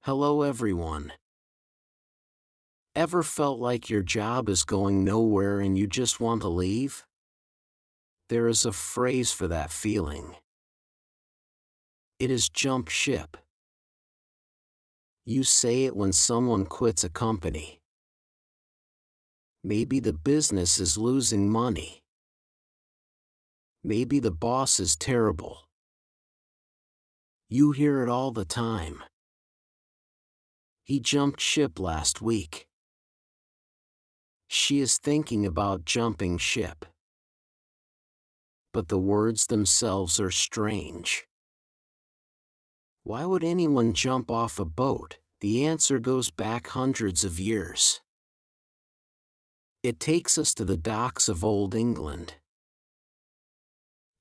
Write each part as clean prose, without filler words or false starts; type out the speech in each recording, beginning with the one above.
Hello everyone. Ever felt like your job is going nowhere and you just want to leave? There is a phrase for that feeling. It is jump ship. You say it when someone quits a company. Maybe the business is losing money. Maybe the boss is terrible. You hear it all the time. He jumped ship last week. She is thinking about jumping ship. But the words themselves are strange. Why would anyone jump off a boat? The answer goes back hundreds of years. It takes us to the docks of Old England.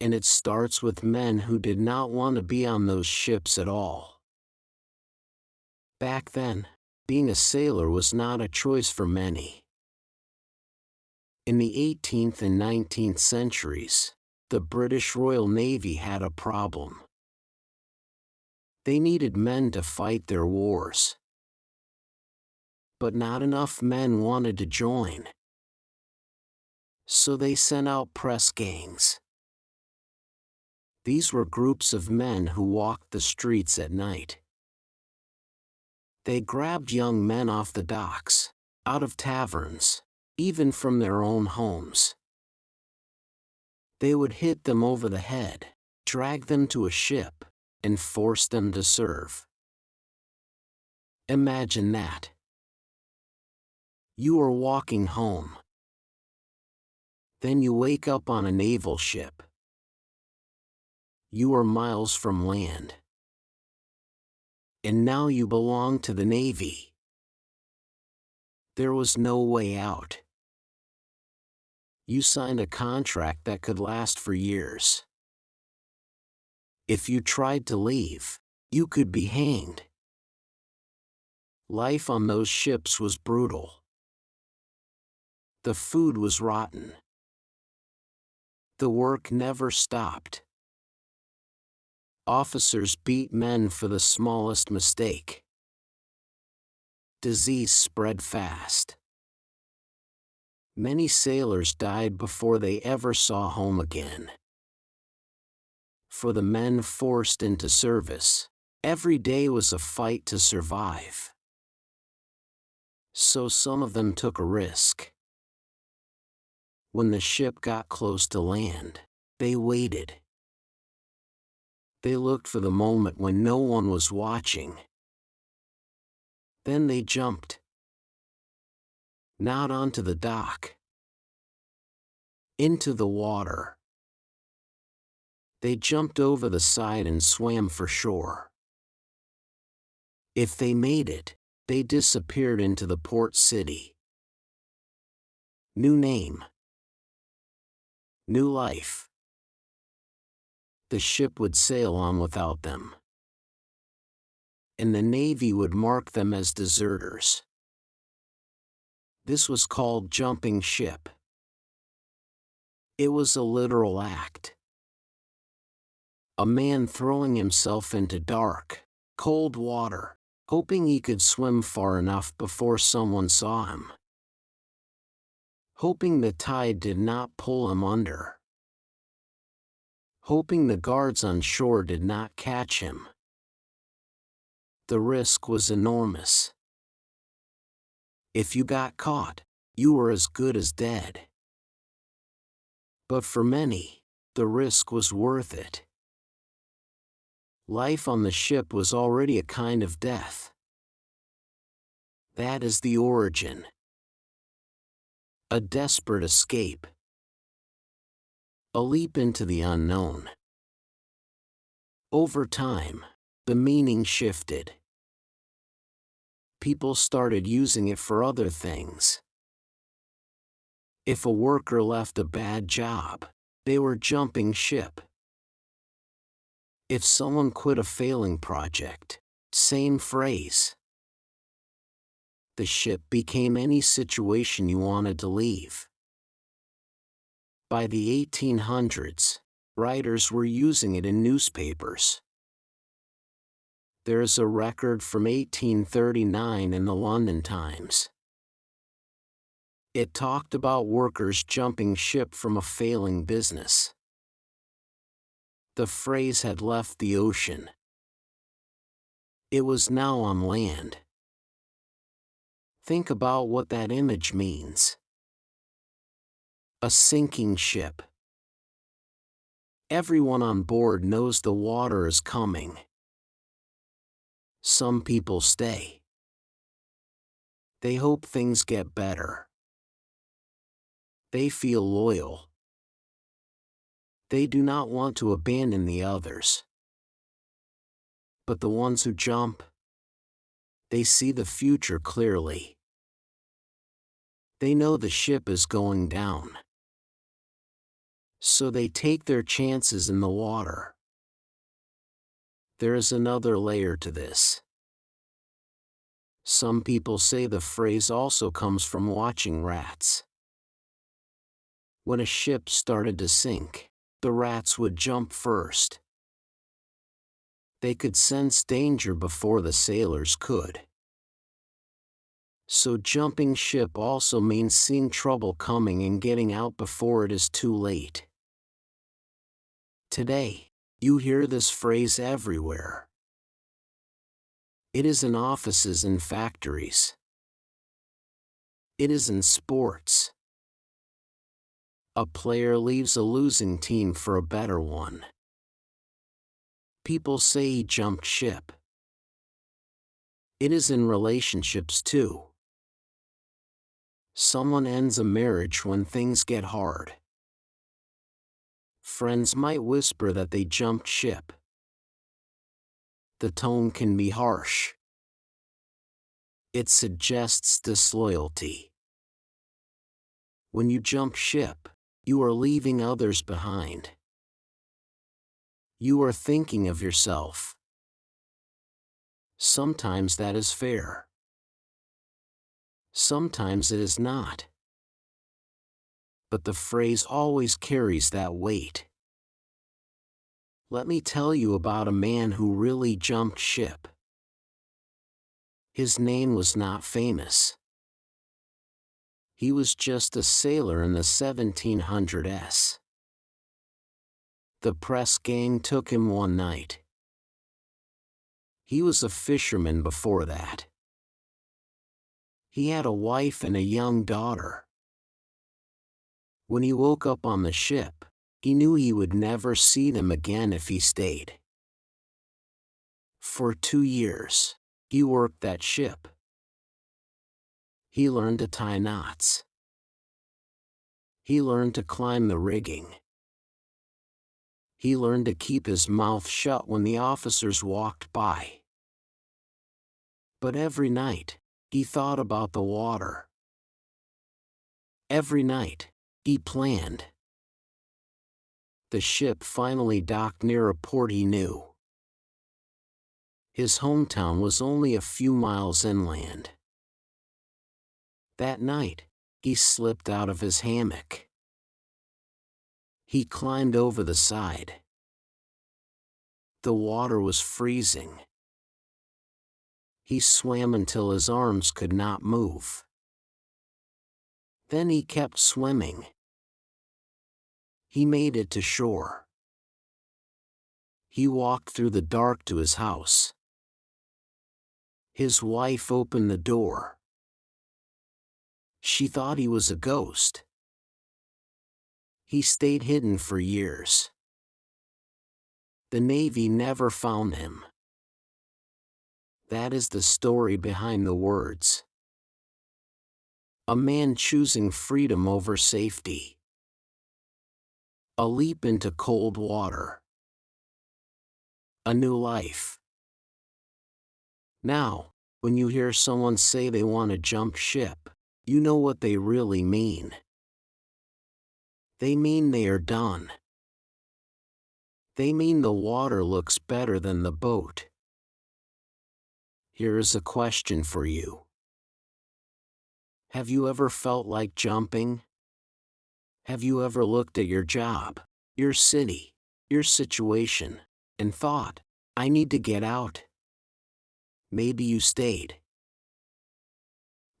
And it starts with men who did not want to be on those ships at all. Back then, being a sailor was not a choice for many. In the 18th and 19th centuries, the British Royal Navy had a problem. They needed men to fight their wars. But not enough men wanted to join. So they sent out press gangs. These were groups of men who walked the streets at night. They grabbed young men off the docks, out of taverns, even from their own homes. They would hit them over the head, drag them to a ship, and force them to serve. Imagine that. You are walking home. Then you wake up on a naval ship. You are miles from land. And now you belong to the Navy. There was no way out. You signed a contract that could last for years. If you tried to leave, you could be hanged. Life on those ships was brutal. The food was rotten. The work never stopped. Officers beat men for the smallest mistake. Disease spread fast. Many sailors died before they ever saw home again. For the men forced into service, every day was a fight to survive. So some of them took a risk. When the ship got close to land, they waited. They looked for the moment when no one was watching. Then they jumped. Not onto the dock. Into the water. They jumped over the side and swam for shore. If they made it, they disappeared into the port city. New name. New life. The ship would sail on without them. And the Navy would mark them as deserters. This was called jumping ship. It was a literal act. A man throwing himself into dark, cold water, hoping he could swim far enough before someone saw him. Hoping the tide did not pull him under. Hoping the guards on shore did not catch him. The risk was enormous. If you got caught, you were as good as dead. But for many, the risk was worth it. Life on the ship was already a kind of death. That is the origin. A desperate escape. A leap into the unknown. Over time, the meaning shifted. People started using it for other things. If a worker left a bad job, they were jumping ship. If someone quit a failing project, same phrase. The ship became any situation you wanted to leave. By the 1800s, writers were using it in newspapers. There is a record from 1839 in the London Times. It talked about workers jumping ship from a failing business. The phrase had left the ocean. It was now on land. Think about what that image means. A sinking ship. Everyone on board knows the water is coming. Some people stay. They hope things get better. They feel loyal. They do not want to abandon the others. But the ones who jump, they see the future clearly. They know the ship is going down. So they take their chances in the water. There is another layer to this. Some people say the phrase also comes from watching rats. When a ship started to sink, the rats would jump first. They could sense danger before the sailors could. So jumping ship also means seeing trouble coming and getting out before it is too late. Today, you hear this phrase everywhere. It is in offices and factories. It is in sports. A player leaves a losing team for a better one. People say he jumped ship. It is in relationships too. Someone ends a marriage when things get hard. Friends might whisper that they jumped ship. The tone can be harsh. It suggests disloyalty. When you jump ship, you are leaving others behind. You are thinking of yourself. Sometimes that is fair. Sometimes it is not. But the phrase always carries that weight. Let me tell you about a man who really jumped ship. His name was not famous. He was just a sailor in the 1700s. The press gang took him one night. He was a fisherman before that. He had a wife and a young daughter. When he woke up on the ship, he knew he would never see them again if he stayed. For 2 years, he worked that ship. He learned to tie knots. He learned to climb the rigging. He learned to keep his mouth shut when the officers walked by. But every night, he thought about the water. Every night, he planned. The ship finally docked near a port he knew. His hometown was only a few miles inland. That night, he slipped out of his hammock. He climbed over the side. The water was freezing. He swam until his arms could not move. Then he kept swimming. He made it to shore. He walked through the dark to his house. His wife opened the door. She thought he was a ghost. He stayed hidden for years. The Navy never found him. That is the story behind the words. A man choosing freedom over safety. A leap into cold water. A new life. Now, when you hear someone say they want to jump ship, you know what they really mean. They mean they are done. They mean the water looks better than the boat. Here is a question for you. Have you ever felt like jumping? Have you ever looked at your job, your city, your situation, and thought, I need to get out? Maybe you stayed.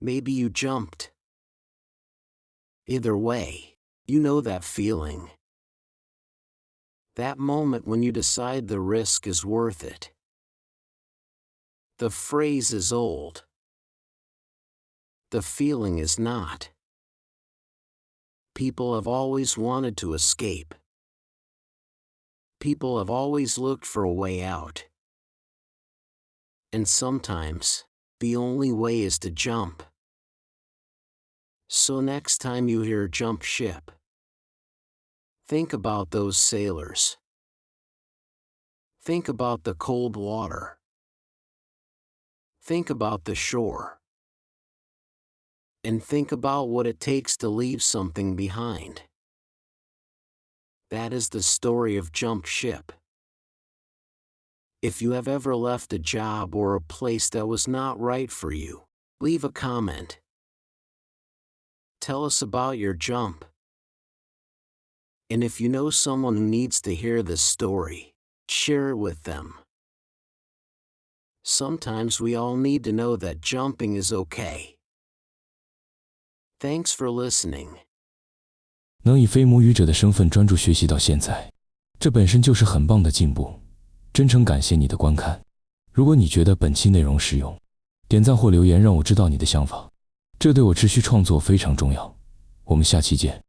Maybe you jumped. Either way, you know that feeling. That moment when you decide the risk is worth it. The phrase is old. The feeling is not. People have always wanted to escape. People have always looked for a way out. And sometimes, the only way is to jump. So next time you hear jump ship, think about those sailors. Think about the cold water. Think about the shore. And think about what it takes to leave something behind. That is the story of Jump Ship. If you have ever left a job or a place that was not right for you, leave a comment. Tell us about your jump. And if you know someone who needs to hear this story, share it with them. Sometimes we all need to know that jumping is okay. Thanks for listening. 能以非母语者的身份专注学习到现在，这本身就是很棒的进步。真诚感谢你的观看。如果你觉得本期内容实用，点赞或留言让我知道你的想法，这对我持续创作非常重要。我们下期见。